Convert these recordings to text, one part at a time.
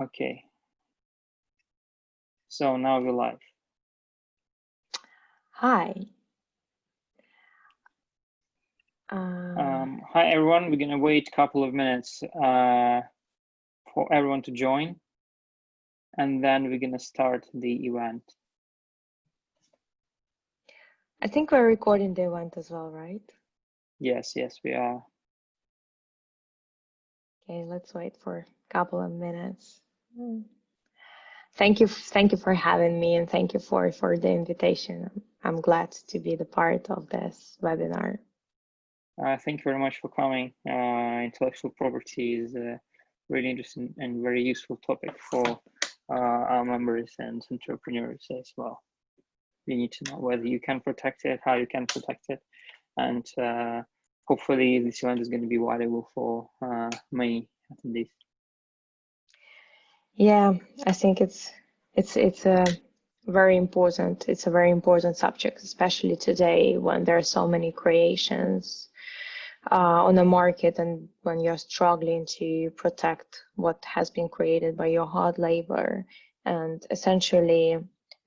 Okay. So now we're live. Hi. Hi everyone. We're gonna wait a couple of minutes for everyone to join, and then we're gonna start the event. I think we're recording the event as well, right? Yes, we are. Okay, let's wait for a couple of minutes. Thank you for having me, and thank you for the invitation. I'm glad to be the part of this webinar. Thank you very much for coming. Intellectual property is a really interesting and very useful topic for our members and entrepreneurs as well. You need to know whether you can protect it, how you can protect it, and hopefully this event is going to be valuable for many attendees. Yeah, I think it's a very important subject, especially today when there are so many creations on the market, and when you're struggling to protect what has been created by your hard labor. And essentially,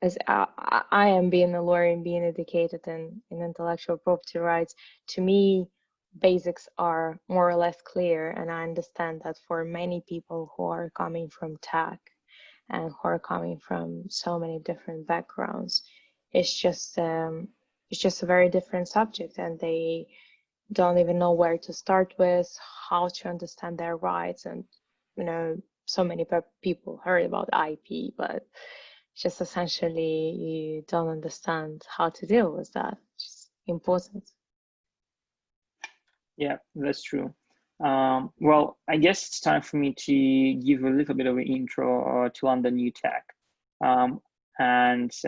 as I am being a lawyer and being educated in intellectual property rights, to me, basics are more or less clear. And I understand that for many people who are coming from tech and who are coming from so many different backgrounds, it's just a very different subject, and they don't even know where to start with, how to understand their rights. And so many people heard about IP, but just essentially you don't understand how to deal with that. It's important. Yeah, that's true. Well, I guess it's time for me to give a little bit of an intro to London New Tech. And it's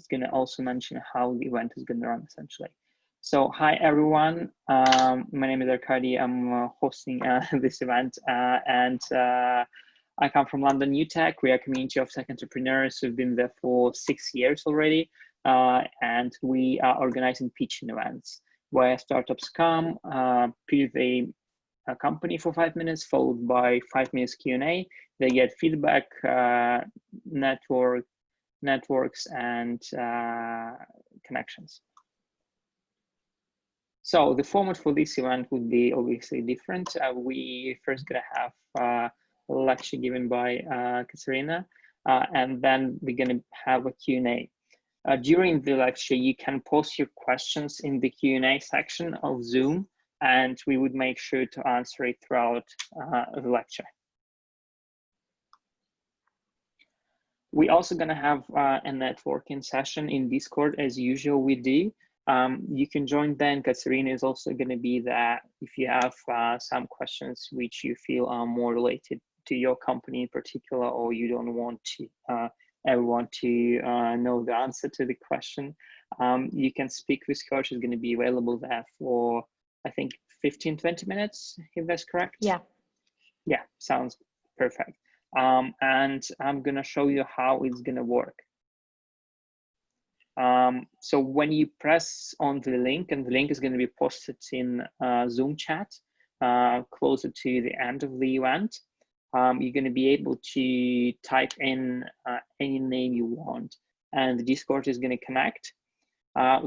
gonna also mention how the event is gonna run essentially. So hi everyone, my name is Arkady. I'm hosting this event, and I come from London New Tech. We are a community of tech entrepreneurs who've been there for 6 years already, and we are organizing pitching events where startups come, pitch a company for 5 minutes, followed by 5 minutes Q&A. They get feedback, networks, and connections. So the format for this event would be obviously different. We first gonna have a lecture given by Katsiaryna, and then we're gonna have a Q&A. During the lecture, you can post your questions in the Q&A section of Zoom, and we would make sure to answer it throughout the lecture. We're also gonna have a networking session in Discord as usual we do. You can join then. Katsiaryna is also gonna be there if you have some questions which you feel are more related to your company in particular, or you don't want to everyone to know the answer to the question. You can speak with her. She's going to be available there for, I think, 15-20 minutes, if that's correct. Yeah, sounds perfect. And I'm going to show you how it's going to work. So when you press on the link, and the link is going to be posted in Zoom chat closer to the end of the event, you're going to be able to type in any name you want, and the Discord is going to connect.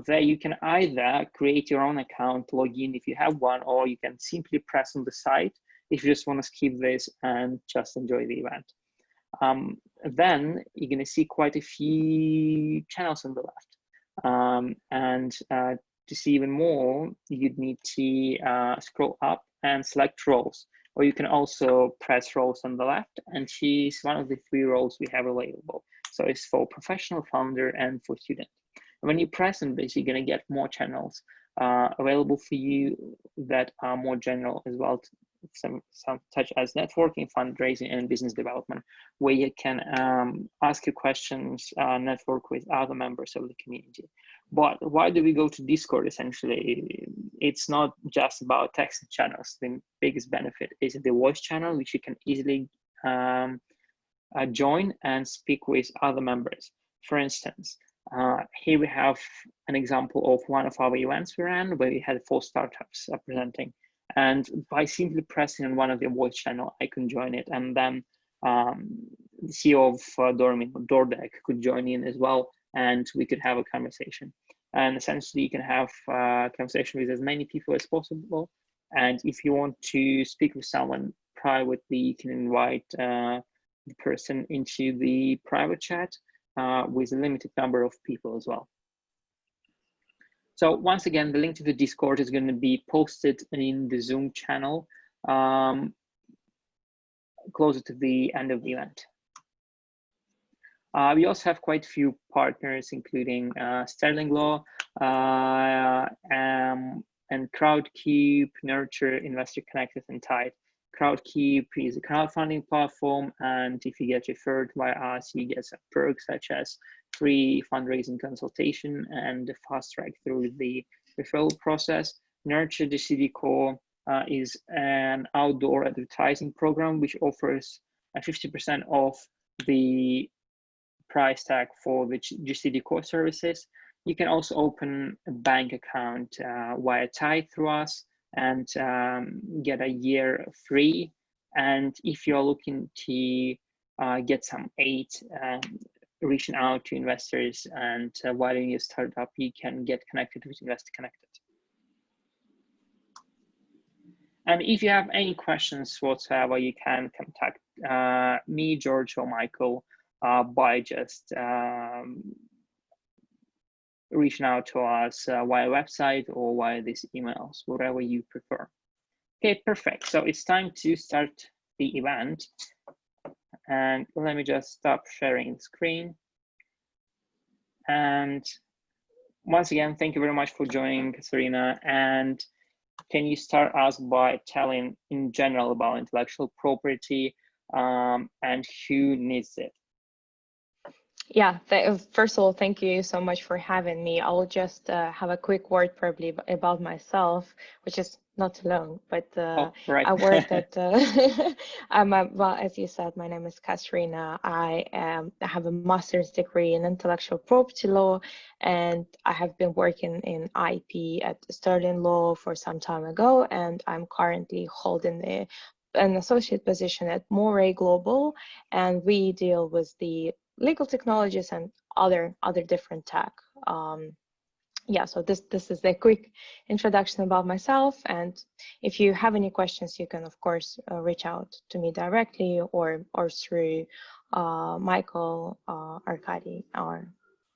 There you can either create your own account, log in if you have one, or you can simply press on the site if you just want to skip this and just enjoy the event. Then you're going to see quite a few channels on the left. And to see even more, you'd need to scroll up and select roles. Or you can also press roles on the left and choose one of the 3 roles we have available. So it's for professional, founder, and for student. And when you press on this, you're going to get more channels available for you that are more general as well, some such as networking, fundraising, and business development, where you can ask your questions, network with other members of the community. But why do we go to Discord? Essentially, it's not just about text channels. The biggest benefit is the voice channel, which you can easily join and speak with other members. For instance, here we have an example of one of our events we ran where we had 4 startups presenting. And by simply pressing on one of the voice channel, I can join it. And then the CEO of DoorDeck could join in as well, and we could have a conversation. And essentially, you can have a conversation with as many people as possible. And if you want to speak with someone privately, you can invite the person into the private chat with a limited number of people as well. So once again, the link to the Discord is going to be posted in the Zoom channel closer to the end of the event. We also have quite a few partners, including Sterling Law and Crowdcube, Nurture, Investor Connected, and Tide. Crowdcube is a crowdfunding platform, and if you get referred by us, you get some perks such as free fundraising consultation and a fast track through the referral process. Nurture, the CD Core, is an outdoor advertising program which offers 50% off the price tag for the GCD core services. You can also open a bank account via Tide through us and get a year free. And if you're looking to get some aid reaching out to investors and valuing your startup, you can get connected with Investor Connected. And if you have any questions whatsoever, you can contact me, George, or Michael by just reaching out to us via website or via these emails, whatever you prefer. Okay, perfect. So it's time to start the event. And let me just stop sharing the screen. And once again, thank you very much for joining, Katsiaryna. And can you start us by telling in general about intellectual property and who needs it? Yeah, first of all, thank you so much for having me. I will just have a quick word probably about myself, which is not too long, but right. I worked at, well, as you said, my name is Katsiaryna. I have a master's degree in intellectual property law, and I have been working in IP at Sterling Law for some time ago, and I'm currently holding an associate position at Morae Global, and we deal with the legal technologies and other different tech. Yeah, so this is a quick introduction about myself, and if you have any questions, you can of course reach out to me directly or through Michael, Arkady, or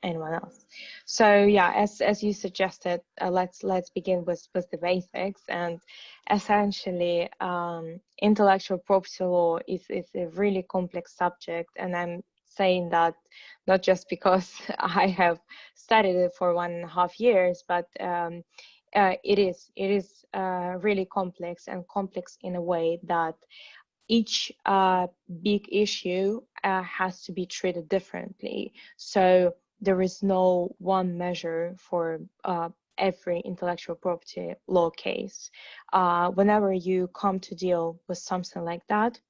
anyone else. So yeah, as you suggested, let's begin with the basics. And essentially, intellectual property law is a really complex subject, and I'm saying that not just because I have studied it for 1.5 years, but it is really complex, and complex in a way that each big issue has to be treated differently. So there is no one measure for every intellectual property law case. Whenever you come to deal with something like that,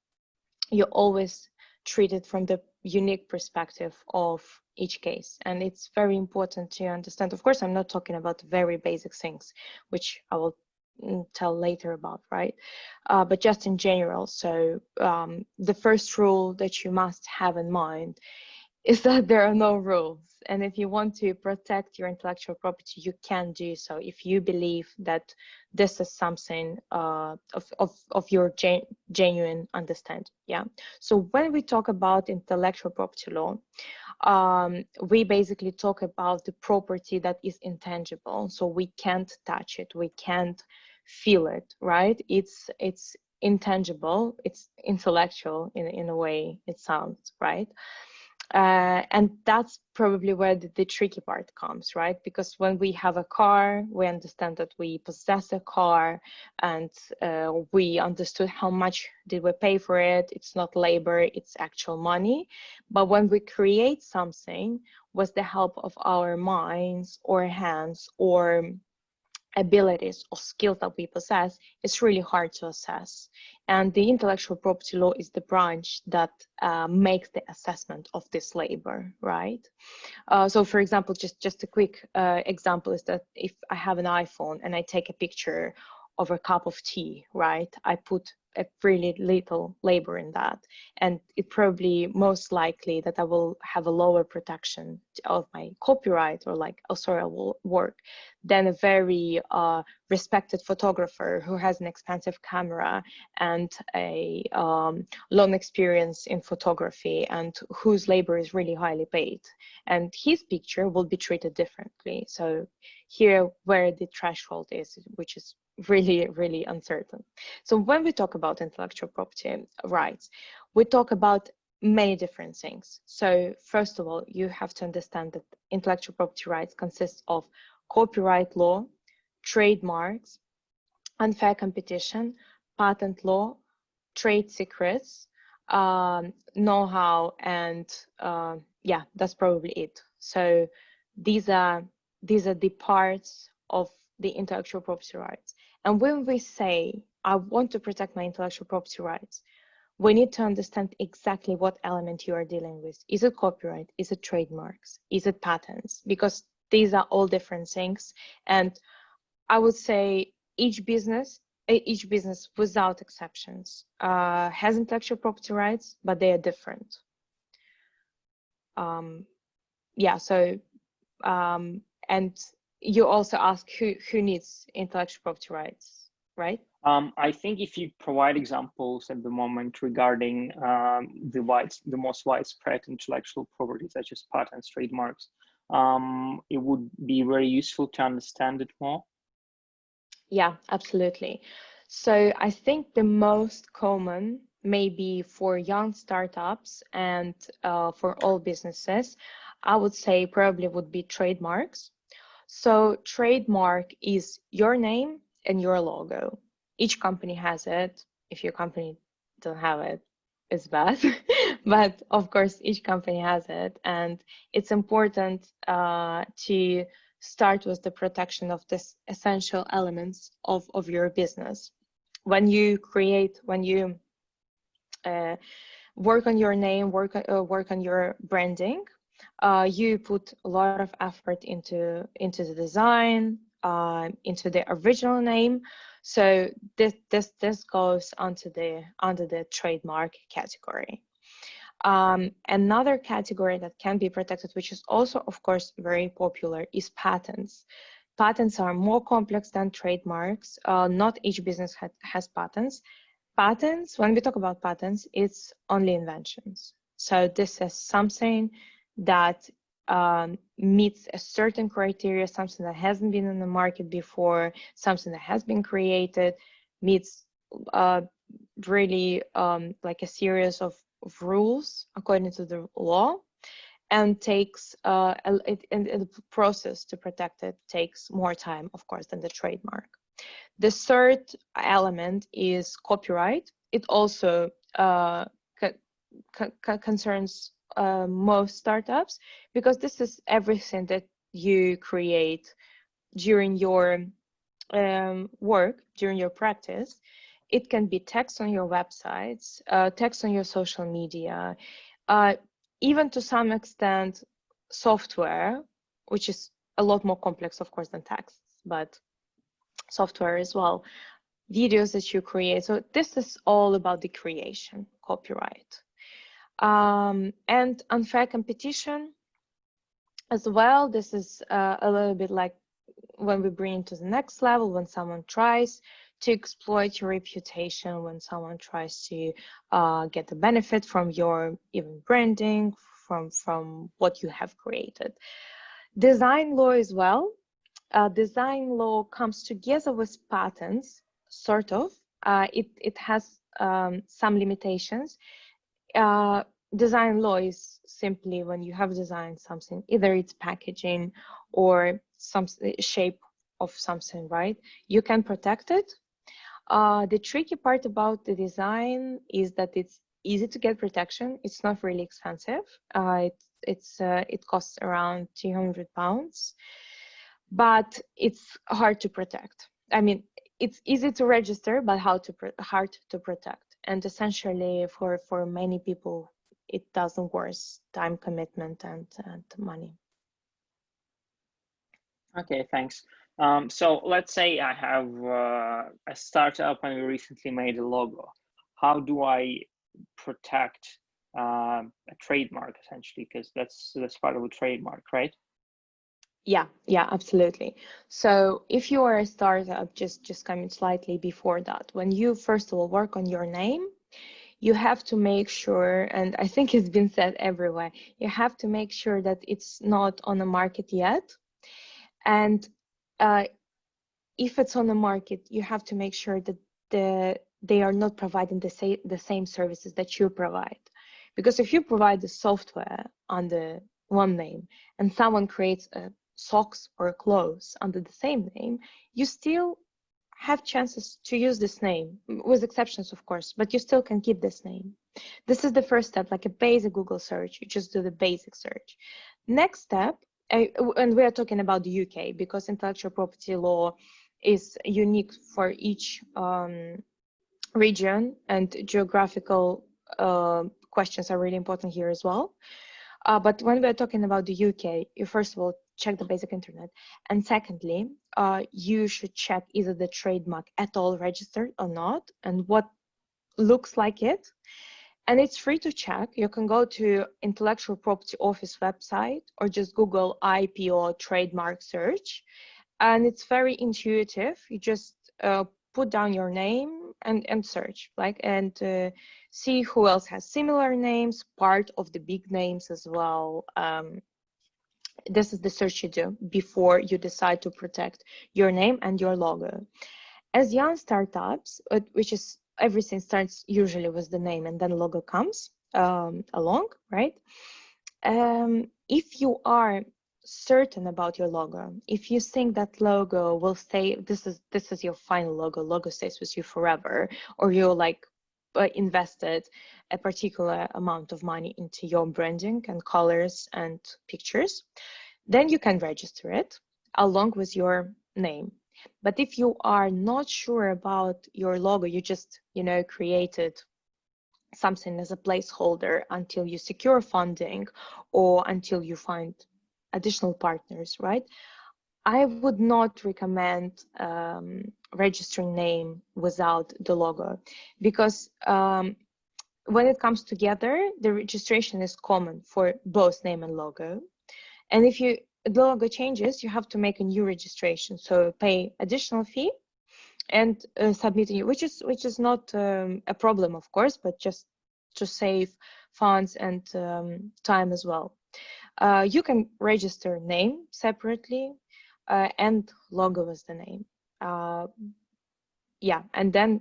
you always treat it from the unique perspective of each case. And it's very important to understand. Of course, I'm not talking about very basic things, which I will tell later about, right? But just in general. So the first rule that you must have in mind is that there are no rules. And if you want to protect your intellectual property, you can do so if you believe that this is something of your genuine understanding. Yeah. So when we talk about intellectual property law, we basically talk about the property that is intangible. So we can't touch it, we can't feel it, right? It's intangible, it's intellectual in a way it sounds, right? And that's probably where the tricky part comes, right? Because when we have a car, we understand that we possess a car, and we understood how much did we pay for it. It's not labor, it's actual money. But when we create something with the help of our minds or hands or abilities or skills that we possess, it's really hard to assess. And the intellectual property law is the branch that makes the assessment of this labor, right? So for example, just a quick example is that if I have an iPhone and I take a picture of a cup of tea, right? I put really little labor in that, and it probably most likely that I will have a lower protection of my copyright or like authorial work than a very respected photographer who has an expensive camera and a long experience in photography and whose labor is really highly paid, and his picture will be treated differently. So here where the threshold is, which is really uncertain. So when we talk about intellectual property rights, we talk about many different things. So first of all, you have to understand that intellectual property rights consist of copyright law, trademarks, unfair competition, patent law, trade secrets, know-how, and yeah, that's probably it. So these are the parts of the intellectual property rights. And when we say, I want to protect my intellectual property rights, we need to understand exactly what element you are dealing with. Is it copyright? Is it trademarks? Is it patents? Because these are all different things. And I would say each business without exceptions has intellectual property rights, but they are different. Yeah, so, and you also ask who needs intellectual property rights, right? I think if you provide examples at the moment regarding the most widespread intellectual property, such as patents, trademarks, it would be very useful to understand it more. Yeah, absolutely. So I think the most common, maybe for young startups and for all businesses, I would say probably would be trademarks. So trademark is your name and your logo. Each company has it. If your company doesn't have it, it's bad. But of course, each company has it. And it's important to start with the protection of this essential elements of your business. When you work on your name, work on your branding, you put a lot of effort into the design, into the original name. So this goes under the trademark category. Another category that can be protected, which is also, of course, very popular, is patents. Patents are more complex than trademarks. Not each business has patents. Patents, when we talk about patents, it's only inventions. So this is something that meets a certain criteria, something that hasn't been in the market before, something that has been created, meets really like a series of rules according to the law, and takes and the process to protect it takes more time, of course, than the trademark. The third element is copyright. It also concerns most startups, because this is everything that you create during your work, during your practice. It can be text on your websites, text on your social media, even to some extent software, which is a lot more complex, of course, than text, but software as well, videos that you create. So this is all about the creation, copyright. And unfair competition as well. This is a little bit like when we bring it to the next level, when someone tries to exploit your reputation, when someone tries to get the benefit from your even branding, from what you have created. Design law as well. Design law comes together with patents, sort of. It has some limitations. Design law is simply when you have designed something, either it's packaging or some shape of something, right? You can protect it. The tricky part about the design is that it's easy to get protection. It's not really expensive. It costs around £200, but it's hard to protect. I mean, it's easy to register, but hard to protect. And essentially, for many people, it doesn't worth time commitment and money. Okay, thanks. So let's say I have a startup and we recently made a logo. how do I protect a trademark essentially, because that's part of a trademark, right? Yeah, absolutely. So if you are a startup, just coming slightly before that, when you first of all work on your name, you have to make sure, and I think it's been said everywhere, you have to make sure that it's not on the market yet. And if it's on the market, you have to make sure that they are not providing the same services that you provide. Because if you provide the software under one name and someone creates a socks or clothes under the same name, you still have chances to use this name, with exceptions of course, but you still can keep this name. This is the first step, like a basic Google search. You just do the basic search. Next step, and we are talking about the UK because intellectual property law is unique for each region, and geographical questions are really important here as well. But when we're talking about the UK, you first of all check the basic internet, and secondly, you should check either the trademark at all registered or not, and what looks like it. And it's free to check. You can go to Intellectual Property Office website or just Google Ipo Trademark Search, and it's very intuitive. You just put down your name and search, and see who else has similar names, part of the big names as well. This is the search you do before you decide to protect your name and your logo. As young startups, which is everything starts usually with the name and then logo comes along, right? If you are certain about your logo, if you think that logo will stay, this is your final logo stays with you forever, or you invested a particular amount of money into your branding and colors and pictures, then you can register it along with your name. But if you are not sure about your logo, you just created something as a placeholder until you secure funding or until you find additional partners, right? I would not recommend registering name without the logo, because when it comes together, the registration is common for both name and logo. And if the logo changes, you have to make a new registration, so pay additional fee and submit a new, which is not a problem, of course, but just to save funds and time as well. You can register name separately and logo as the name. And then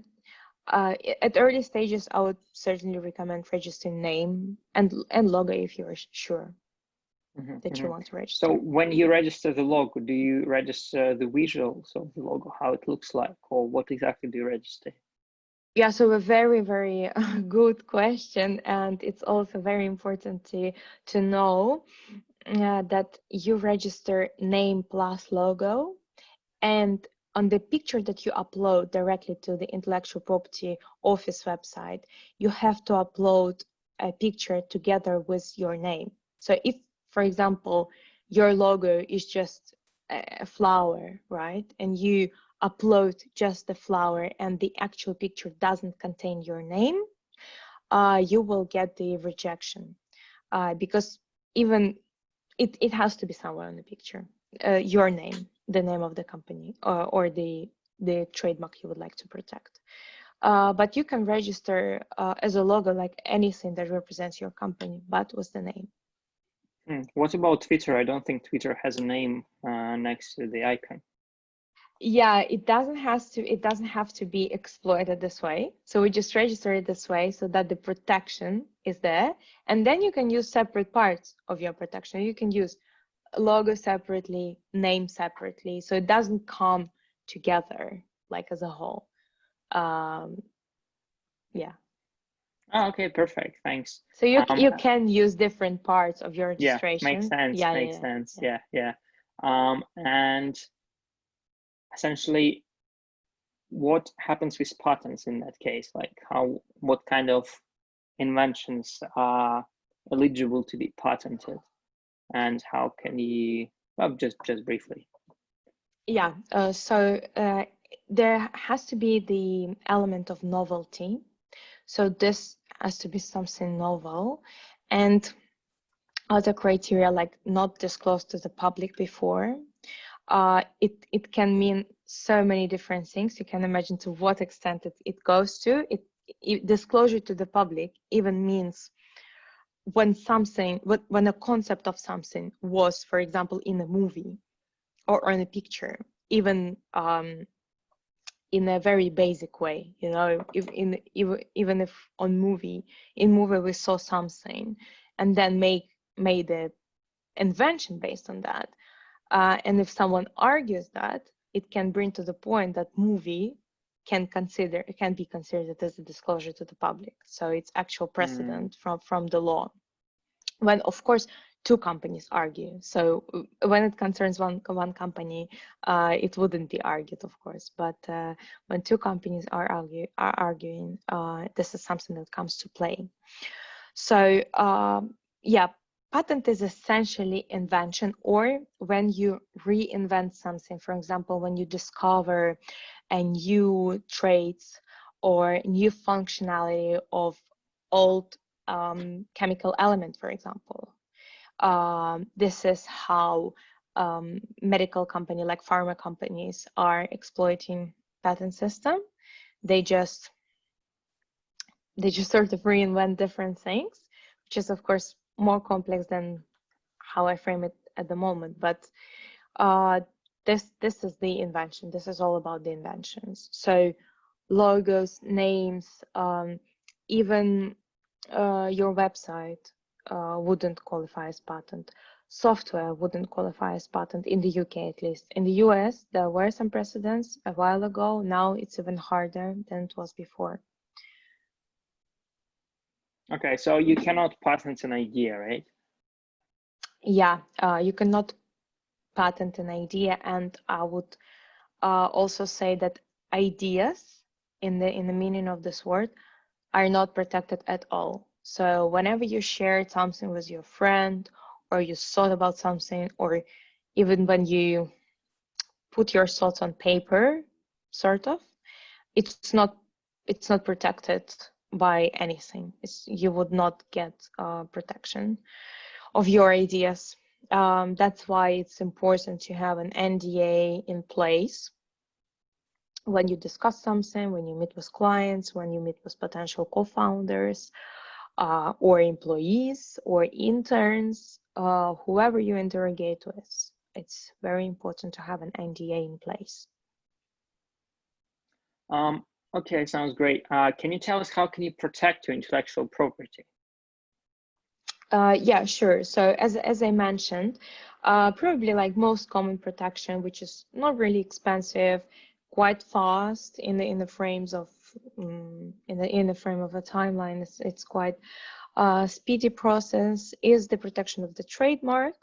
at early stages, I would certainly recommend registering name and logo if you are sure that you want to register. So when you register the logo, do you register the visuals of the logo, how it looks like, or what exactly do you register? Yeah, so a very, very good question, and it's also very important to know that you register name plus logo, and on the picture that you upload directly to the Intellectual Property Office website, you have to upload a picture together with your name. So if, for example, your logo is just a flower, right, and you upload just the flower and the actual picture doesn't contain your name, you will get the rejection, because even it has to be somewhere on the picture, your name, the name of the company, or the trademark you would like to protect. But you can register as a logo like anything that represents your company, but with the name. What about Twitter? I don't think Twitter has a name next to the icon. Yeah, it doesn't have to be exploited this way. So we just register it this way so that the protection is there, and then you can use separate parts of your protection. You can use logo separately, name separately, so it doesn't come together like as a whole. Yeah. Oh, okay, perfect. Thanks. So you can use different parts of your registration. Yeah, makes sense. Makes sense. Yeah. And essentially, what happens with patents in that case? Like what kind of inventions are eligible to be patented, and how can you? Well, just briefly. Yeah. So there has to be the element of novelty. So this has to be something novel. And other criteria like not disclosed to the public before. It can mean so many different things. You can imagine to what extent it goes to. Disclosure to the public even means when a concept of something was, for example, in a movie or in a picture, even in a very basic way, you know, even if in movie we saw something and then made an invention based on that. And if someone argues that, it can bring to the point that movie can be considered as a disclosure to the public. So it's actual precedent from the law. When, of course, two companies argue. So when it concerns one company, it wouldn't be argued, of course. But when two companies are arguing, this is something that comes to play. So yeah, patent is essentially invention, or when you reinvent something. For example, when you discover a new traits or new functionality of old chemical element, for example. This is how medical company like pharma companies are exploiting patent system. They just sort of reinvent different things, which is of course more complex than how I frame it at the moment. But this is the invention. This is all about the inventions. So logos, names, even your website wouldn't qualify as patent. Software wouldn't qualify as patent in the UK, at least. In the US, there were some precedents a while ago. Now it's even harder than it was before. Okay, so you cannot patent an idea, right? Yeah, you cannot patent an idea, and I would also say that ideas, in the meaning of this word, are not protected at all. So whenever you shared something with your friend, or you thought about something, or even when you put your thoughts on paper, sort of, it's not protected by anything. You would not get protection of your ideas. That's why it's important to have an NDA in place when you discuss something, when you meet with clients, when you meet with potential co-founders, or employees or interns, whoever you interrogate with. It's very important to have an NDA in place. Okay, sounds great. Can you tell us how can you protect your intellectual property? Yeah, sure. So as I mentioned, probably like most common protection, which is not really expensive, quite fast in the frames of in the frame of a timeline. It's quite speedy process, is the protection of the trademark.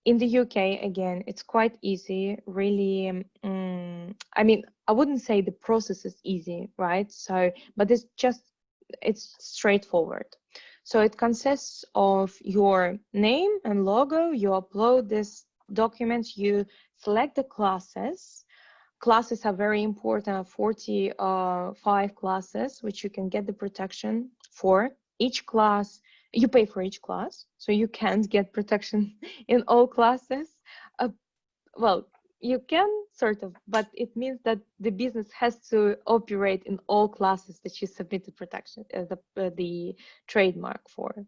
In the UK, again, it's quite easy, really. I mean, I wouldn't say the process is easy, right? So, but it's straightforward. So it consists of your name and logo. You upload this document, you select the classes. Classes are very important, 45 classes, which you can get the protection for. Each class, you pay for each class, so you can't get protection in all classes. Well, you can sort of, but it means that the business has to operate in all classes that you submit the protection, the trademark for.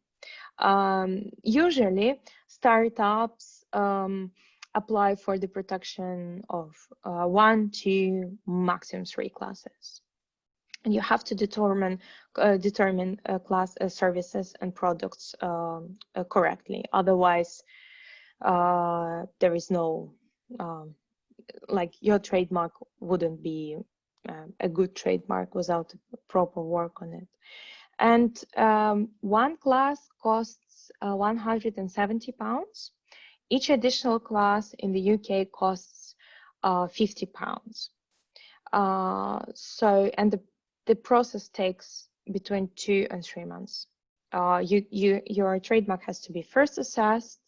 Usually, startups apply for the protection of 1, 2, maximum 3 classes. And you have to determine class services and products correctly. Otherwise, there is no like your trademark wouldn't be a good trademark without proper work on it. And one class costs £170. Each additional class in the UK costs £50. So, and the process takes between 2 and 3 months. Your trademark has to be first assessed,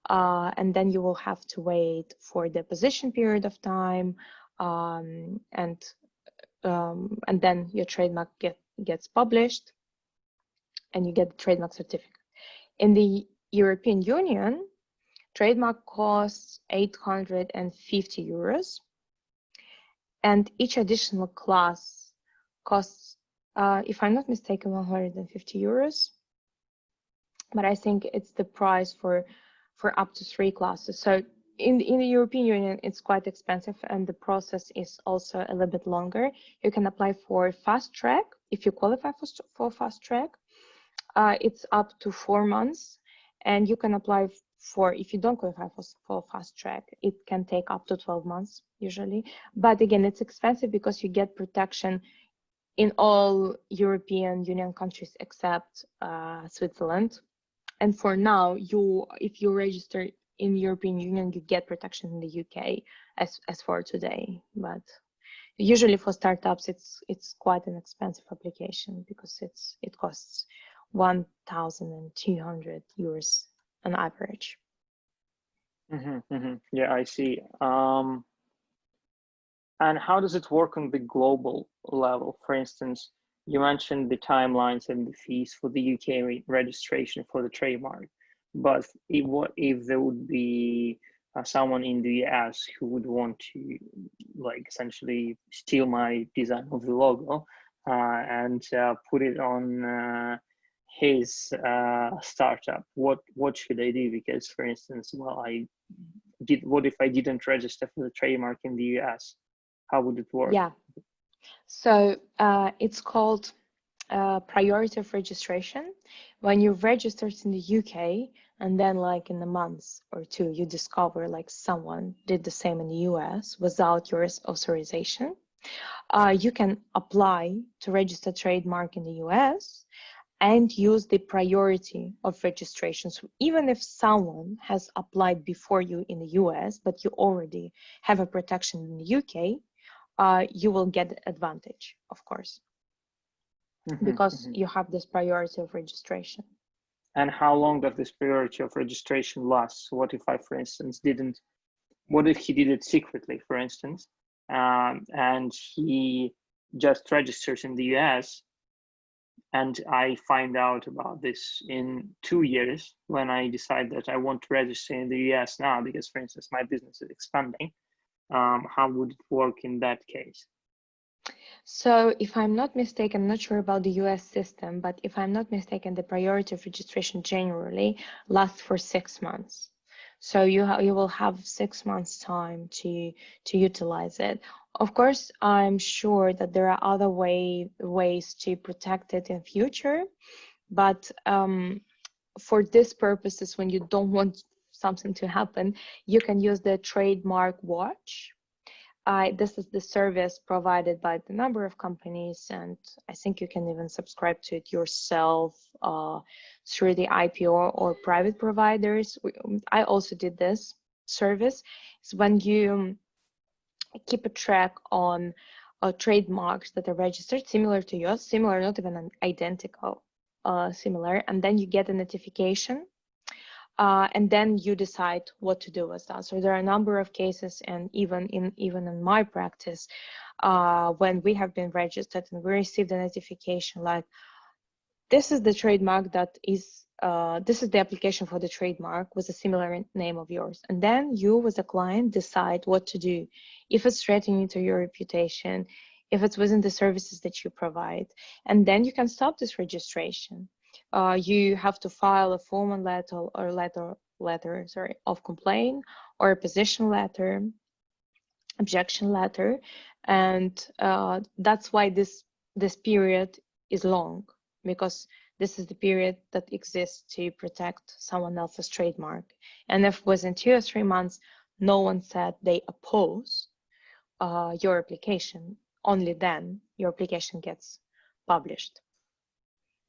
and then you will have to wait for the deposition period of time, and and then your trademark gets published, and you get the trademark certificate. In the European Union, trademark costs 850 euros, and each additional class costs, if I'm not mistaken, 150 euros. But I think it's the price for up to 3 classes. So in the European Union, it's quite expensive, and the process is also a little bit longer. You can apply for fast track. If you qualify for fast track, it's up to 4 months, and you can apply for, if you don't qualify for fast track, it can take up to 12 months usually. But again, it's expensive because you get protection in all European Union countries except Switzerland. And for now, if you register in European Union, you get protection in the UK as for today. But usually for startups, it's quite an expensive application because it costs 1,200 euros on average. Yeah, I see. And how does it work on the global level? For instance, you mentioned the timelines and the fees for the UK registration for the trademark, but what if there would be someone in the US who would want to, like, essentially steal my design of the logo and put it on his startup? What should I do? Because, for instance, well, what if I didn't register for the trademark in the US? How would it work? Yeah, so it's called priority of registration. When you registered in the UK, and then like in a month or two, you discover like someone did the same in the US without your authorization, you can apply to register trademark in the US and use the priority of registration. So even if someone has applied before you in the US, but you already have a protection in the UK, you will get advantage, of course, because you have this priority of registration. And how long does this priority of registration last? What if I, for instance, what if he did it secretly, for instance, and he just registers in the US, and I find out about this in 2 years when I decide that I want to register in the US now because, for instance, my business is expanding? How would it work in that case? So if I'm not mistaken, I'm not sure about the US system, but if I'm not mistaken, the priority of registration generally lasts for 6 months. So you will have 6 months time to utilize it. Of course, I'm sure that there are other ways to protect it in future, but for this purposes, when you don't want something to happen, you can use the Trademark Watch. This is the service provided by the number of companies, and I think you can even subscribe to it yourself through the IPO or private providers. I also did this service. It's when you keep a track on trademarks that are registered similar to yours, similar, not even identical, similar, and then you get a notification. And then you decide what to do with that. So there are a number of cases, and even in my practice, when we have been registered and we received a notification like, this is the trademark that is, this is the application for the trademark with a similar name of yours. And then you as a client decide what to do, if it's threatening to your reputation, if it's within the services that you provide, and then you can stop this registration. You have to file a formal letter of complaint, or a position letter, objection letter, and that's why this period is long, because this is the period that exists to protect someone else's trademark. And if within 2 or 3 months no one said they oppose your application, only then your application gets published.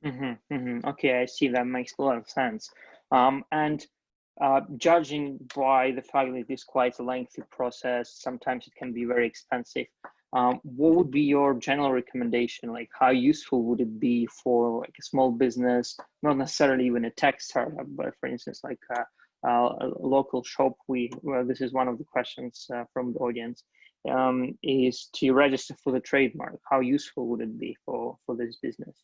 Okay, I see. That makes a lot of sense. And judging by the fact that it is quite a lengthy process, sometimes it can be very expensive. What would be your general recommendation? Like, how useful would it be for like a small business, not necessarily even a tech startup, but for instance, like a local shop? Well, this is one of the questions from the audience. is to register for the trademark. How useful would it be for this business?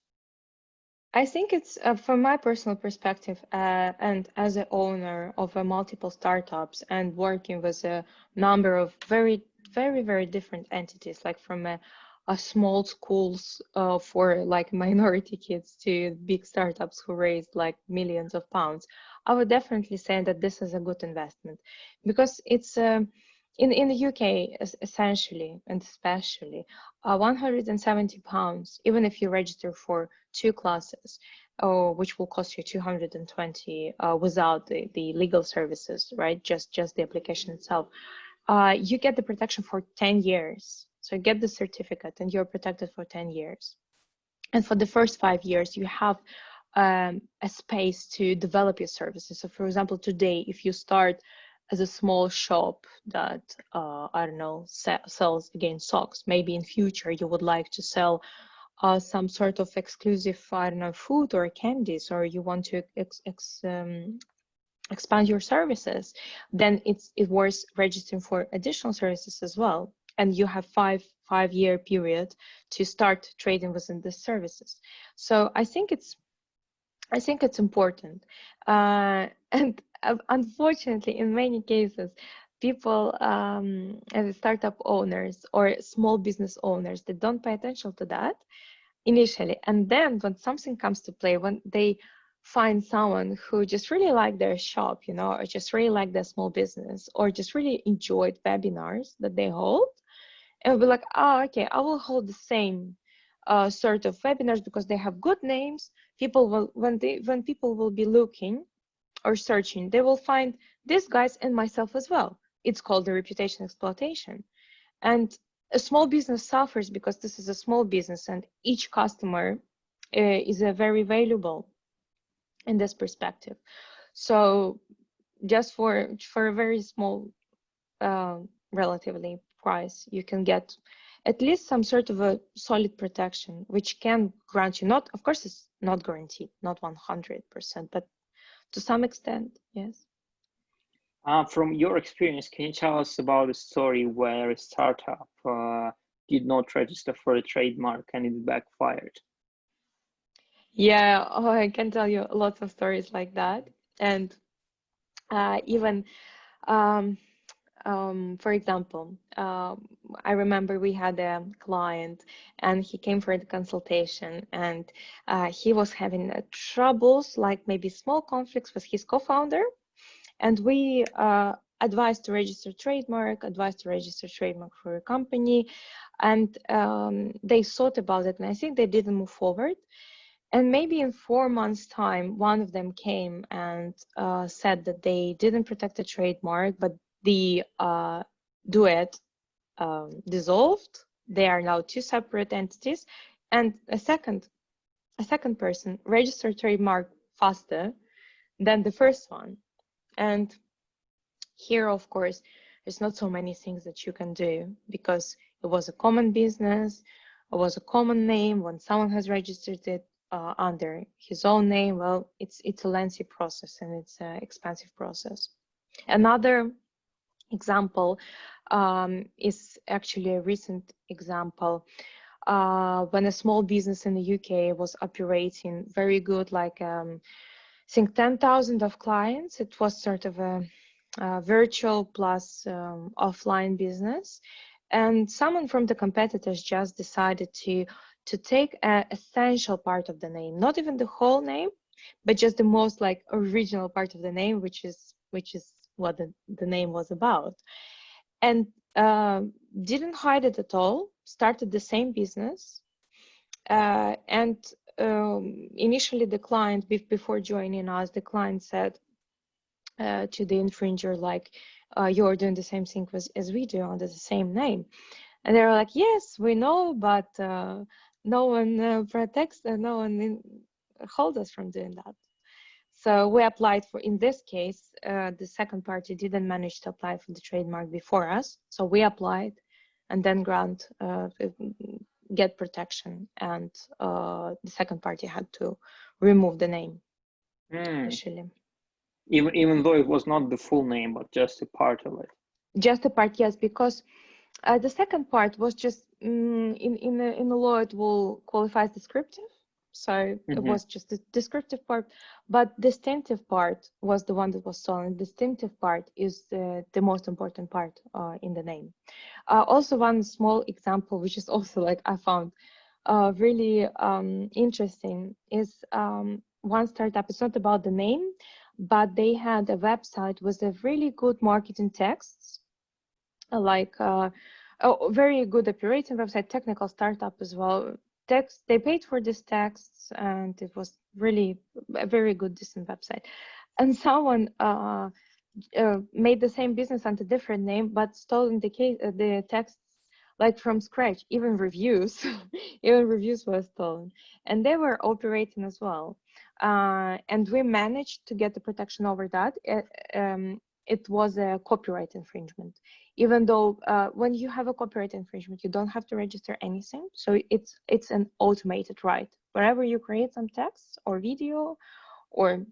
I think it's from my personal perspective, and as an owner of multiple startups and working with a number of very, very different entities, like from a small schools for like minority kids to big startups who raised like millions of pounds, I would definitely say that this is a good investment, because it's in the UK essentially and especially £170, even if you register for 2 classes, which will cost you 220 without the legal services, right? Just the application itself. You get the protection for 10 years. So you get the certificate and you're protected for 10 years. And for the first 5 years, you have a space to develop your services. So for example, today, if you start as a small shop that, I don't know, sells again socks, maybe in future you would like to sell some sort of exclusive, I don't know, food or candies, or you want to expand your services, then it's worth registering for additional services as well. And you have five-year period to start trading within the services. So I think it's important. And unfortunately, in many cases, people, as startup owners or small business owners, they don't pay attention to that initially. And then when something comes to play, when they find someone who just really like their shop, you know, or just really like their small business, or just really enjoyed webinars that they hold, and will be like, oh, okay, I will hold the same sort of webinars because they have good names. People will, when people will be looking or searching, they will find these guys and myself as well. It's called the reputation exploitation. And a small business suffers because this is a small business, and each customer is a very valuable in this perspective. So just for a very small relatively price, you can get at least some sort of a solid protection, which can grant you, not, of course it's not guaranteed, not 100%, but to some extent, yes. From your experience, can you tell us about a story where a startup did not register for a trademark and it backfired? Yeah, oh, I can tell you lots of stories like that. And even for example, I remember we had a client and he came for the consultation, and he was having troubles, like maybe small conflicts with his co-founder. And we advised to register trademark for a company. And they thought about it, and I think they didn't move forward. And maybe in 4 months' time, one of them came and said that they didn't protect the trademark, but the duet dissolved. They are now 2 separate entities, and a second person registered trademark faster than the first one. And here, of course, there's not so many things that you can do, because it was a common business, it was a common name. When someone has registered it under his own name, well, it's a lengthy process and it's an expensive process. Another example is actually a recent example. When a small business in the UK was operating very good, like I think 10,000 of clients. It was sort of a virtual plus offline business, and someone from the competitors just decided to take an essential part of the name, not even the whole name, but just the most like original part of the name, which is what the name was about, and didn't hide it at all. Started the same business, and initially the client, before joining us, the client said to the infringer, like, you're doing the same thing as we do under the same name. And they were like, yes, we know, but no one protects, no one holds us from doing that. So we applied for, in this case, the second party didn't manage to apply for the trademark before us. So we applied and then get protection, and the second party had to remove the name initially. Even though it was not the full name, but just a part of it. Just a part, yes, because The second part was just in the law it will qualify as descriptive, so it was just the descriptive part, but distinctive part was the one that was stolen. Distinctive part is the most important part in the name. Also, one small example, which is also like I found really interesting, is one startup. It's not about the name, but they had a website with a really good marketing texts, like a very good operating website, technical startup as well. Text, they paid for this text, and it was really a very good, decent website. And someone made the same business under a different name, but stolen the texts like from scratch. Even reviews, even reviews were stolen, and they were operating as well. And we managed to get the protection over that. It was a copyright infringement. Even though when you have a copyright infringement, you don't have to register anything. So it's an automated right. Wherever you create some text or video or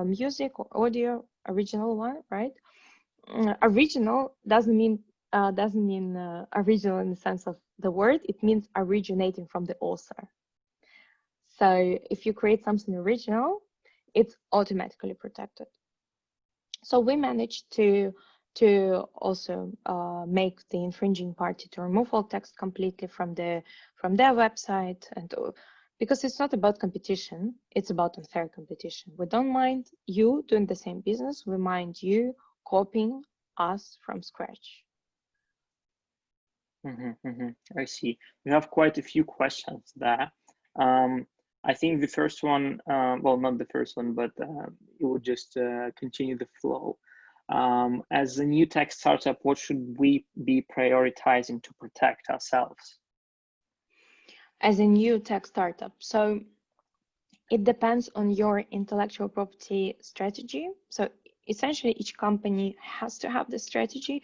music or audio, original one, right? Original doesn't mean original in the sense of the word. It means originating from the author. So if you create something original, it's automatically protected. So we managed to also make the infringing party to remove all text completely from their website, and because it's not about competition, it's about unfair competition. We don't mind you doing the same business, we mind you copying us from scratch. I see. We have quite a few questions there. I think the first one, well, not the first one, but it will just continue the flow. As a new tech startup, what should we be prioritizing to protect ourselves? As a new tech startup, so it depends on your intellectual property strategy. So essentially, each company has to have the strategy.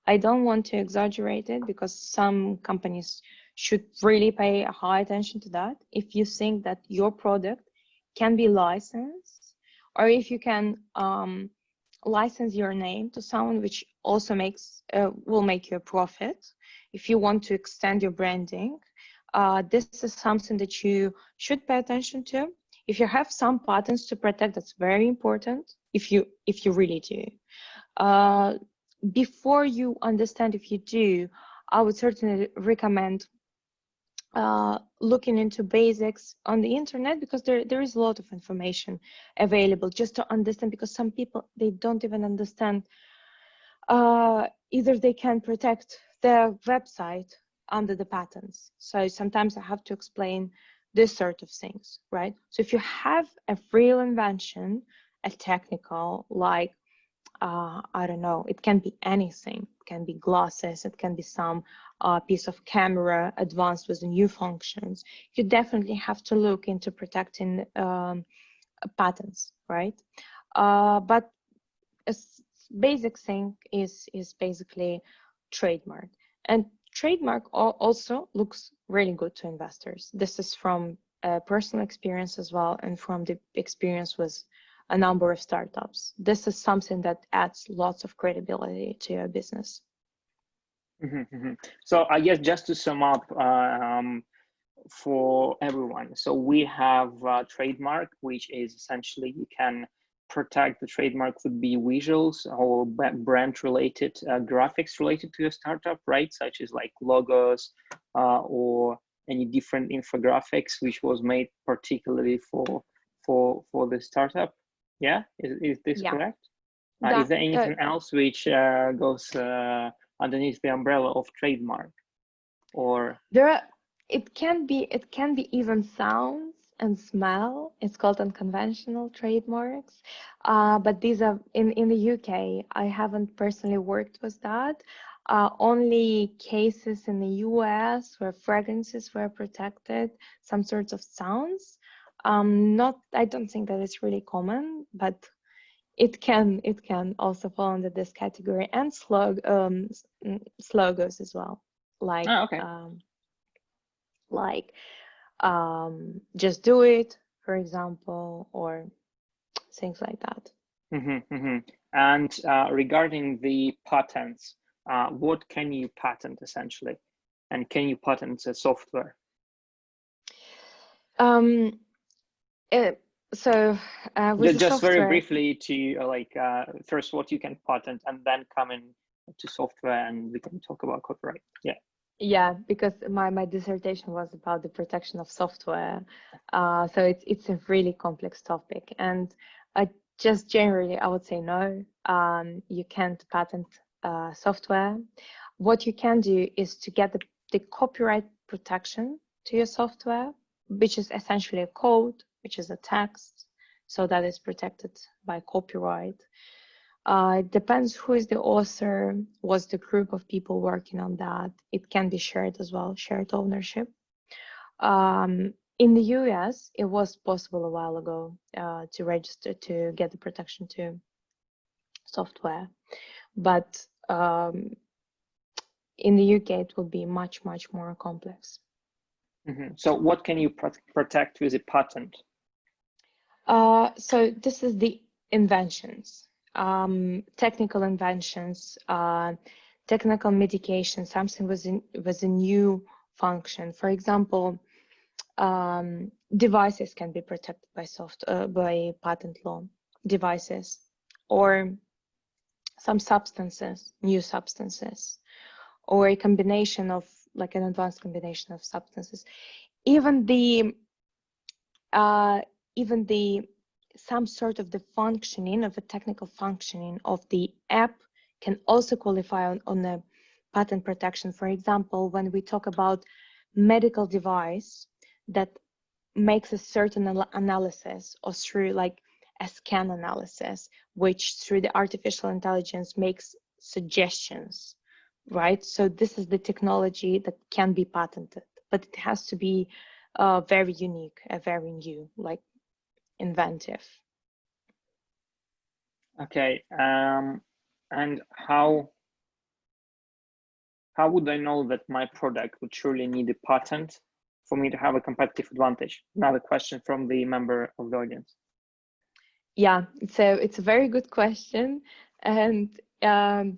I don't want to exaggerate it because some companies should really pay high attention to that. If you think that your product can be licensed, or if you can license your name to someone, which also will make you a profit. If you want to extend your branding, this is something that you should pay attention to. If you have some patents to protect, that's very important. If you really do. Before you understand if you do, I would certainly recommend looking into basics on the internet, because there is a lot of information available just to understand, because some people, they don't even understand either they can protect their website under the patents. So sometimes I have to explain this sort of things, right? So if you have a real invention, a technical, like I don't know, it can be anything. It can be glasses, it can be some piece of camera advanced with new functions. You definitely have to look into protecting patents, right? But a basic thing is basically trademark. And trademark also looks really good to investors. This is from personal experience as well, and from the experience with a number of startups. This is something that adds lots of credibility to your business. So I guess just to sum up for everyone, so we have trademark, which is essentially you can protect the trademark, would be visuals or brand related graphics related to your startup, right? Such as like logos or any different infographics which was made particularly for the startup. Yeah, is this correct? Is there anything else which goes underneath the umbrella of trademark? Or it can be even sounds and smell. It's called unconventional trademarks, but these are in the UK. I haven't personally worked with that. Only cases in the US where fragrances were protected, some sorts of sounds. I don't think that it's really common, but it can also fall under this category, and slogos as well, like just do it, for example, or things like that. And regarding the patents, what can you patent essentially? And can you patent the software? With the Just software, very briefly to first what you can patent and then come in to software and we can talk about copyright. Yeah. Yeah, because my dissertation was about the protection of software. So it's a really complex topic. And just generally, I would say no, you can't patent software. What you can do is to get the copyright protection to your software, which is essentially a code, which is a text, so that is protected by copyright. It depends who is the author, what's the group of people working on that. It can be shared as well, shared ownership. In the US, it was possible a while ago to register to get the protection to software. But in the UK, it will be much, much more complex. Mm-hmm. So what can you protect with a patent? So this is the inventions, technical inventions, technical medication, something was a new function. For example, devices can be protected by patent law, devices, or some substances, new substances, or a combination of, like an advanced combination of substances. Even the some sort of the functioning of a technical functioning of the app can also qualify on the patent protection. For example, when we talk about medical device that makes a certain analysis, or through like a scan analysis, which through the artificial intelligence makes suggestions, right? So this is the technology that can be patented, but it has to be very unique, very new, like inventive. Okay, and how would I know that my product would truly need a patent for me to have a competitive advantage? Another question from the member of the audience. Yeah, so it's a very good question, and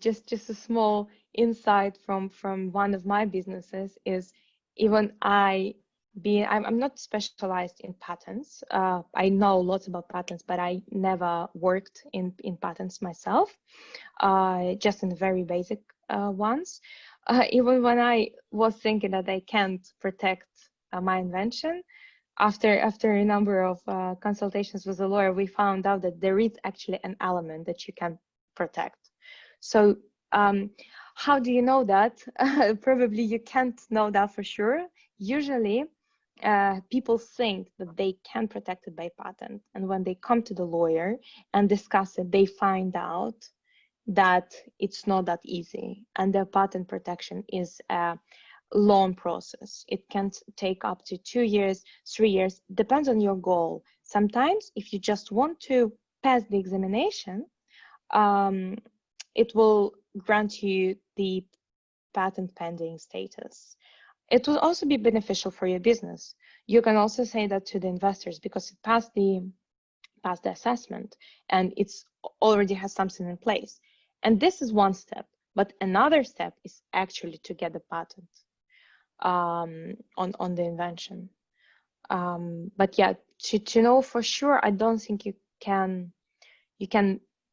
just a small insight from one of my businesses is, even I'm not specialized in patents. I know lots about patents, but I never worked in patents myself, just in the very basic ones. Even when I was thinking that I can't protect my invention, after a number of consultations with a lawyer, we found out that there is actually an element that you can protect. So how do you know that? Probably you can't know that for sure. Usually people think that they can protect it by patent, and when they come to the lawyer and discuss it, they find out that it's not that easy, and the patent protection is a long process. It can take up to 2 years, 3 years, depends on your goal. Sometimes if you just want to pass the examination, it will grant you the patent pending status. It will also be beneficial for your business. You can also say that to the investors because it passed the assessment and it's already has something in place. And this is one step, but another step is actually to get the patent on the invention. But yeah, to know for sure, I don't think you can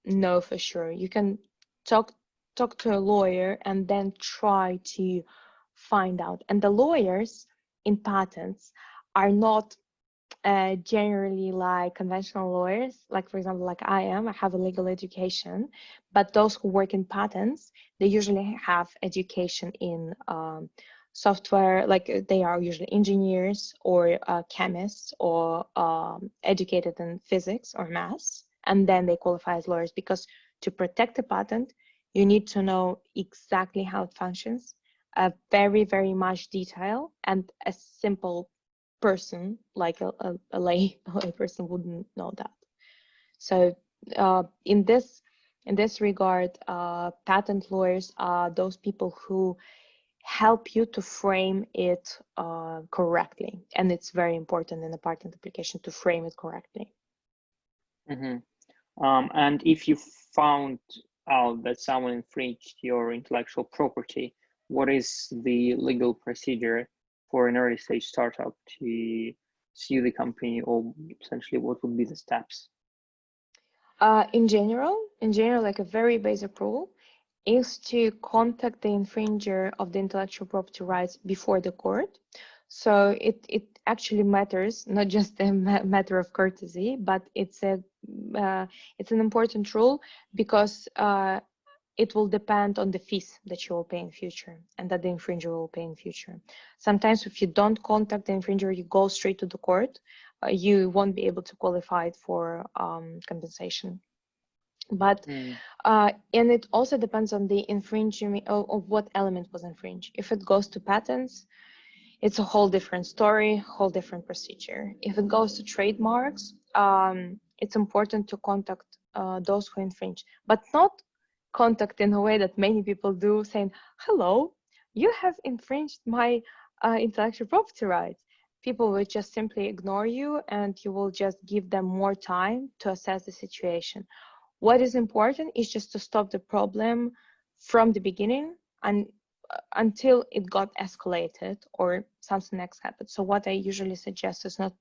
know for sure. You can talk to a lawyer and then try to find out. And the lawyers in patents are not generally like conventional lawyers, like for example, like I have a legal education, but those who work in patents, they usually have education in software, like they are usually engineers or chemists or educated in physics or maths, and then they qualify as lawyers, because to protect a patent, you need to know exactly how it functions, very, very much detail, and a simple person like a lay person wouldn't know that. So in this regard, patent lawyers are those people who help you to frame it correctly, and it's very important in a patent application to frame it correctly. Mm-hmm. And if you found out that someone infringed your intellectual property, what is the legal procedure for an early stage startup to sue the company, or essentially what would be the steps? In general, like a very basic rule is to contact the infringer of the intellectual property rights before the court. So it actually matters, not just a matter of courtesy, but it's an important rule because it will depend on the fees that you will pay in future and that the infringer will pay in future. Sometimes if you don't contact the infringer, you go straight to the court, you won't be able to qualify for compensation. But and it also depends on the infringement of what element was infringed. If it goes to patents, it's a whole different story, whole different procedure. If it goes to trademarks, it's important to contact those who infringe, but not contact in a way that many people do, saying, hello, you have infringed my intellectual property rights. People will just simply ignore you and you will just give them more time to assess the situation. What is important is just to stop the problem from the beginning and until it got escalated or something next happened. So what I usually suggest is not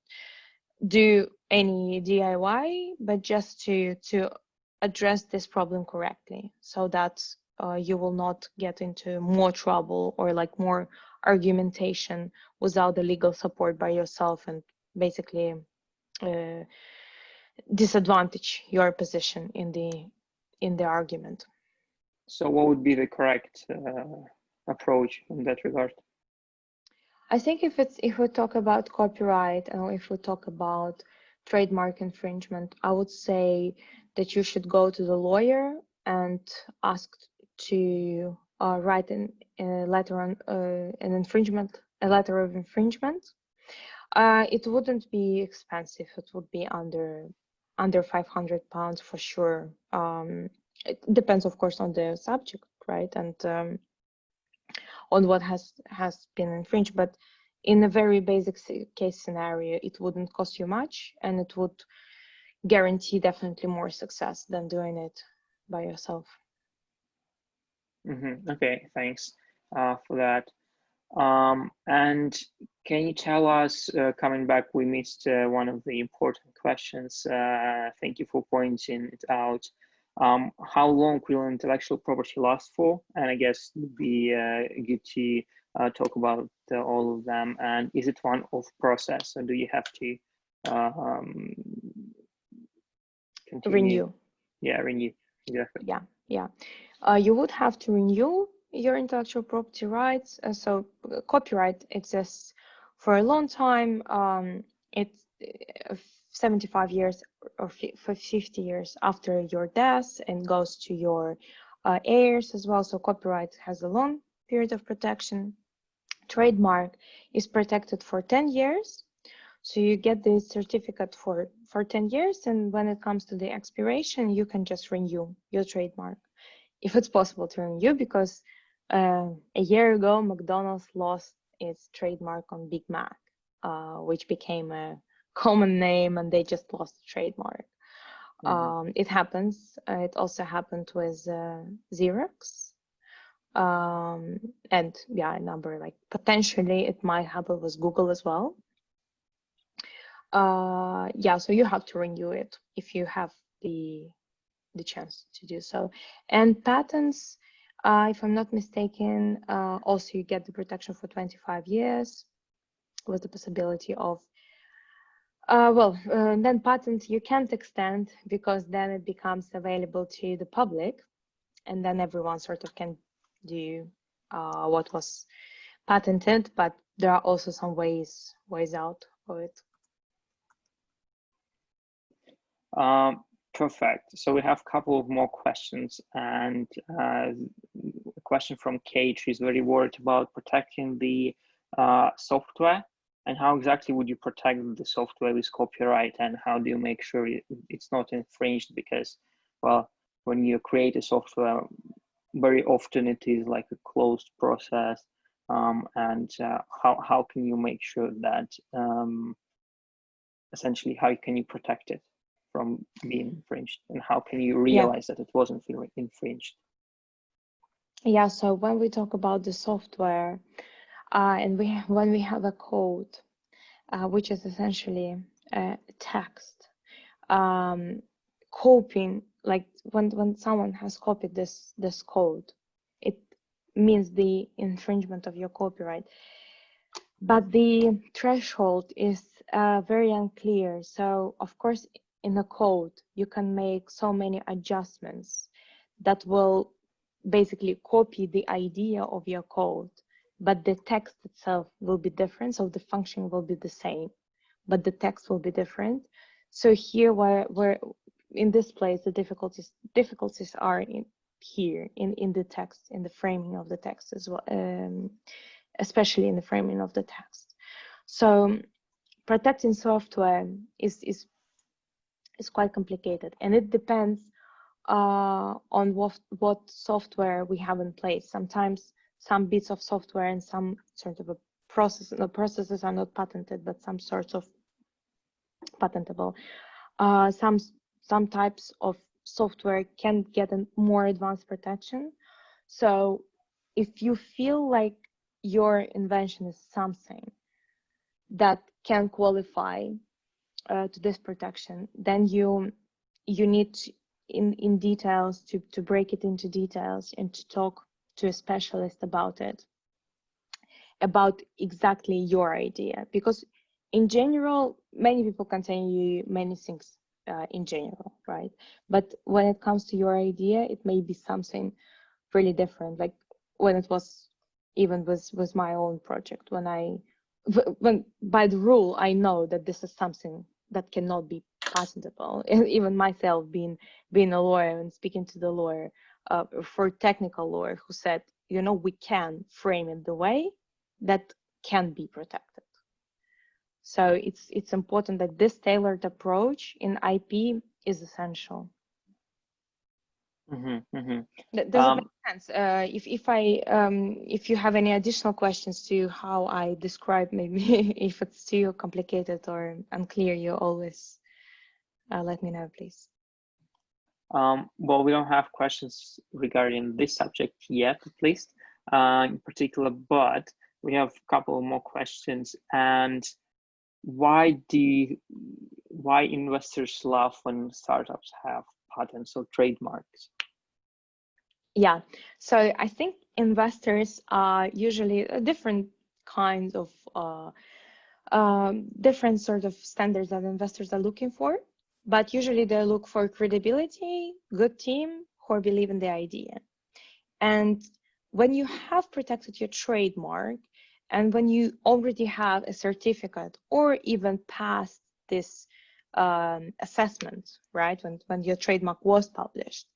do any DIY, but just to address this problem correctly so that you will not get into more trouble or like more argumentation without the legal support by yourself and basically disadvantage your position in the argument. So what would be the correct approach in that regard? I think if we talk about copyright or if we talk about trademark infringement, I would say that you should go to the lawyer and ask to write a letter on a letter of infringement. It wouldn't be expensive. It would be under £500 for sure. It depends, of course, on the subject, right, and on what has been infringed. But in a very basic case scenario, it wouldn't cost you much, and it would guarantee definitely more success than doing it by yourself. Okay, thanks for that. And can you tell us, coming back, we missed one of the important questions. Thank you for pointing it out. How long will intellectual property last for? And I guess it would be good to talk about all of them. And is it one-off process, or do you have to continue? Renew. Yeah, renew. Exactly. Yeah. You would have to renew your intellectual property rights. So copyright exists for a long time. It's 75 years or 50 years after your death and goes to your heirs as well. So copyright has a long period of protection. Trademark is protected for 10 years. So you get the certificate for 10 years. And when it comes to the expiration, you can just renew your trademark. If it's possible to renew, because a year ago, McDonald's lost its trademark on Big Mac, which became a common name, and they just lost the trademark. It happens. It also happened with Xerox. And yeah, a number, like potentially it might happen with Google as well. Yeah, so you have to renew it if you have the chance to do so. And patents, if I'm not mistaken, also you get the protection for 25 years with the possibility of then patents you can't extend, because then it becomes available to the public, and then everyone sort of can do what was patented, but there are also some ways out of it. Perfect. So we have a couple of more questions, and a question from Kate. She's very worried about protecting the software, and how exactly would you protect the software with copyright, and how do you make sure it's not infringed? Because, well, when you create a software, very often it is like a closed process, and how can you make sure that essentially how can you protect it from being infringed, and how can you Yeah. realize that it wasn't infringed? Yeah, so when we talk about the software, and when we have a code, which is essentially text, copying, like when someone has copied this code, it means the infringement of your copyright. But the threshold is very unclear. So of course, in the code, you can make so many adjustments that will basically copy the idea of your code, but the text itself will be different. So the function will be the same, but the text will be different. So here, where in this place, the difficulties are in the text, in the framing of the text as well, especially in the framing of the text. So protecting software is quite complicated, and it depends on what software we have in place. Sometimes some bits of software and some sort of a process, the processes are not patented, but some sorts of patentable. Some types of software can get a more advanced protection. So if you feel like your invention is something that can qualify to this protection, then you need to, in details to break it into details and to talk to a specialist about it, about exactly your idea, because in general many people can tell you many things in general, right? But when it comes to your idea, it may be something really different. Like when it was even was my own project, when by the rule I know that this is something that cannot be patentable, and even myself being a lawyer and speaking to the lawyer, for technical lawyer, who said, you know, we can frame it the way that can be protected. So it's important that this tailored approach in IP is essential. Mm-hmm, mm-hmm. Does it make sense? If you have any additional questions to how I describe, maybe if it's too complicated or unclear, you always let me know, please. Well, we don't have questions regarding this subject yet, at least, in particular, but we have a couple more questions. And why investors love when startups have patents or trademarks? Yeah, so I think investors are usually different kinds of different sort of standards that investors are looking for, but usually they look for credibility, good team who believe in the idea. And when you have protected your trademark, and when you already have a certificate or even passed this assessment, right, when your trademark was published,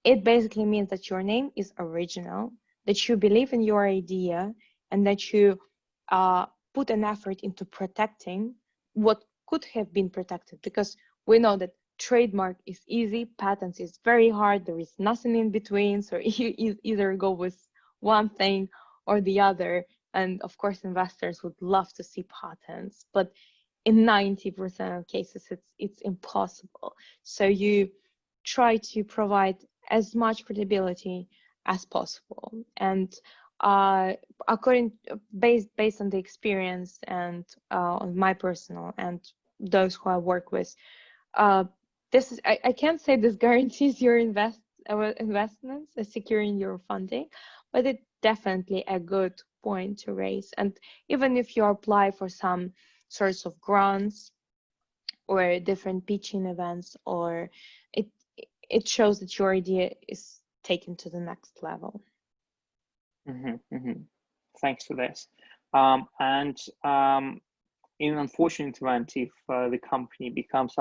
it basically means that your name is original, that you believe in your idea, and that you put an effort into protecting what could have been protected. Because we know that trademark is easy, patents is very hard, there is nothing in between. So you either go with one thing or the other. And of course, investors would love to see patents, but in 90% of cases, it's impossible. So you try to provide as much credibility as possible. And based on the experience and on my personal and those who I work with, this is I can't say this guarantees your investments, securing your funding, but it's definitely a good point to raise. And even if you apply for some sorts of grants or different pitching events, or it shows that your idea is taken to the next level. Mm-hmm, mm-hmm. Thanks for this. In an unfortunate event, if the company becomes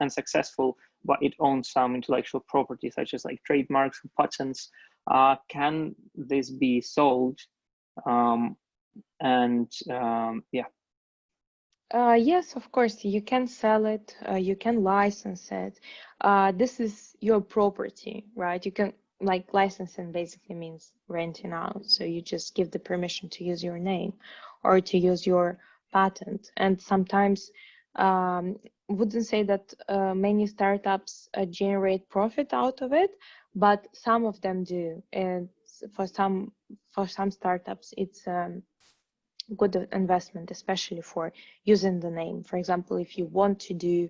unsuccessful, but it owns some intellectual property, such as like trademarks and patents, can this be sold? Yeah. Yes, of course, you can sell it, you can license it. This is your property, right? You can, like, licensing basically means renting out. So you just give the permission to use your name or to use your patent. And sometimes Wouldn't say that many startups generate profit out of it, but some of them do. And for some startups, it's good investment, especially for using the name. For example, if you want to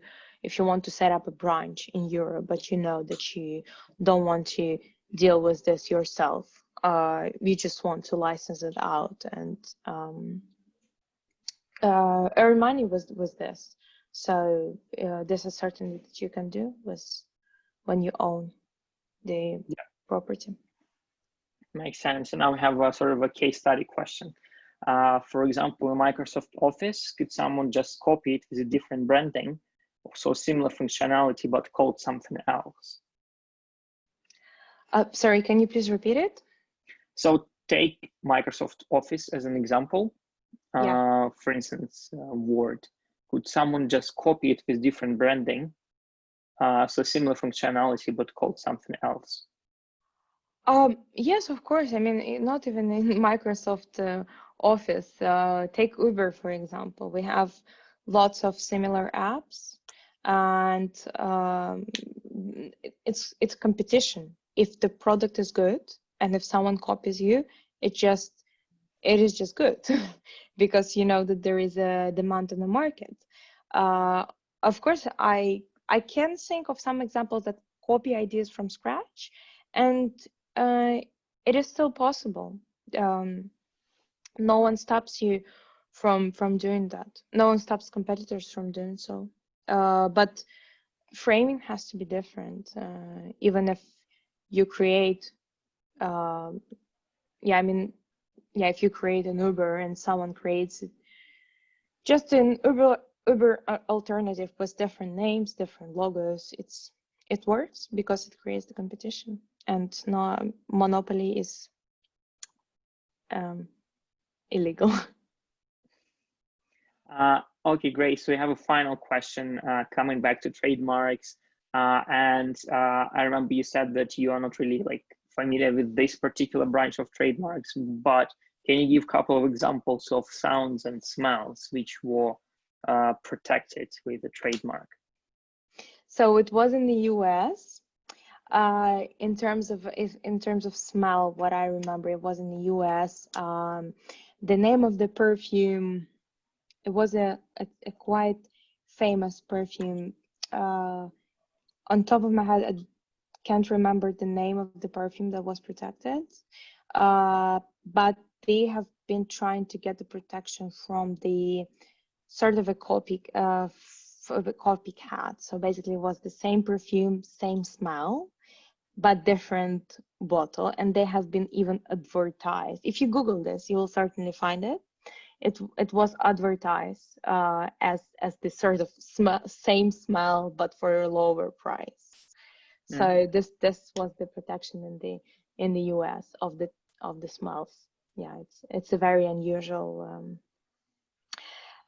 set up a branch in Europe, but you know that you don't want to deal with this yourself, you just want to license it out and earn money with this. So this is certainly that you can do with when you own the property. Makes sense. And now we have a sort of a case study question. For example, in Microsoft Office, could someone just copy it with a different branding, so similar functionality, but called something else? Sorry, can you please repeat it? So take Microsoft Office as an example. For instance, Word. Could someone just copy it with different branding, so similar functionality, but called something else? Yes, of course. I mean, not even in Microsoft Office. Take Uber, for example. We have lots of similar apps, and it's competition. If the product is good, and if someone copies you, it is just good because you know that there is a demand in the market. Of course, I can think of some examples that copy ideas from scratch, and it is still possible. No one stops you from doing that. No one stops competitors from doing so. But framing has to be different. Even if you create, if you create an Uber and someone creates just an Uber alternative with different names, different logos, it works because it creates the competition. And no, monopoly is illegal. Okay, great. So we have a final question coming back to trademarks. And I remember you said that you are not really familiar with this particular branch of trademarks, but can you give a couple of examples of sounds and smells which were protected with the trademark? So it was in the US. In terms of smell, what I remember, it was in the US. The name of the perfume, it was a quite famous perfume. On top of my head, I can't remember the name of the perfume that was protected, but they have been trying to get the protection from the sort of a copycat. So basically, it was the same perfume, same smell, but different bottle, and they have been even advertised. If you Google this, you will certainly find it. It was advertised as the sort of same smell, but for a lower price. So this was the protection in the US of the smells. Yeah, it's a very unusual.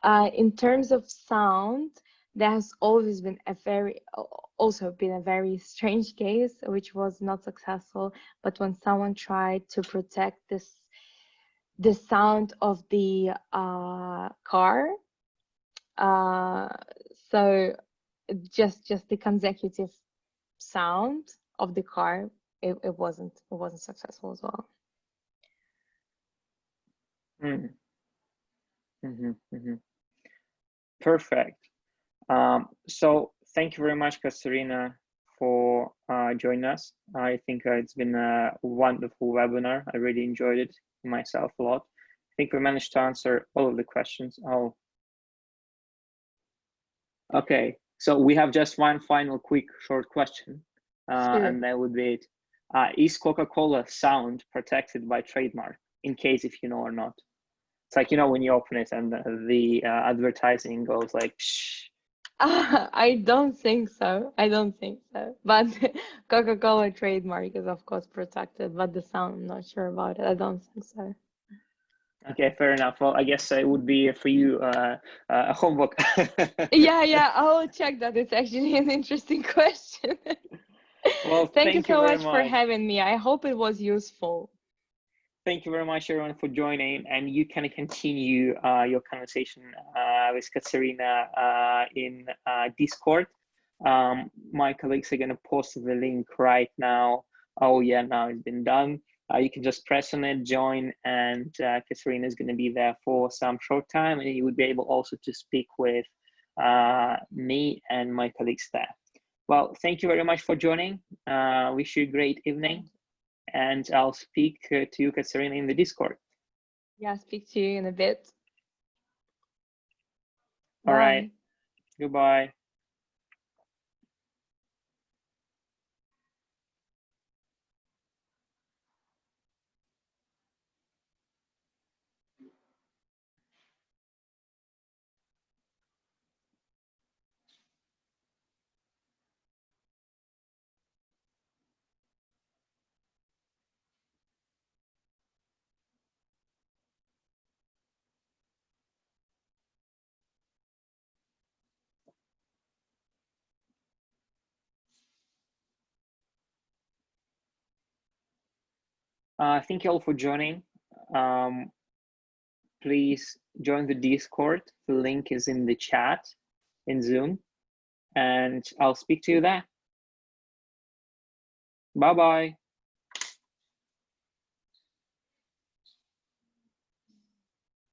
In terms of sound, there has always been a very strange case, which was not successful. But when someone tried to protect the sound of the car, so just the consecutive sound of the car, it wasn't successful as well. Perfect. So thank you very much, Katsiaryna, for joining us. I think it's been a wonderful webinar. I really enjoyed it myself a lot. I think we managed to answer all of the questions. Oh, okay. So we have just one final quick short question, Sure. and that would be it. Is Coca-Cola sound protected by trademark, in case if you know or not? It's like, you know, when you open it and the advertising goes like, shh. I don't think so. But Coca-Cola trademark is of course protected, but the sound, I'm not sure about it. I don't think so. Okay, fair enough. Well, I guess it would be for you a homework. Yeah, I'll check that. It's actually an interesting question. Well, thank you so very much for having me. I hope it was useful. Thank you very much, everyone, for joining. And you can continue your conversation with Katsiaryna in Discord. My colleagues are going to post the link right now. Oh, yeah, now it's been done. You can just press on it, join, and Katsiaryna is going to be there for some short time. And you would be able also to speak with me and my colleagues there. Well, thank you very much for joining. Wish you a great evening. And I'll speak to you, Katsiaryna, in the Discord. Yeah, speak to you in a bit. All right. Goodbye. Thank you all for joining. Please join the Discord. The link is in the chat in Zoom, and I'll speak to you there. Bye-bye.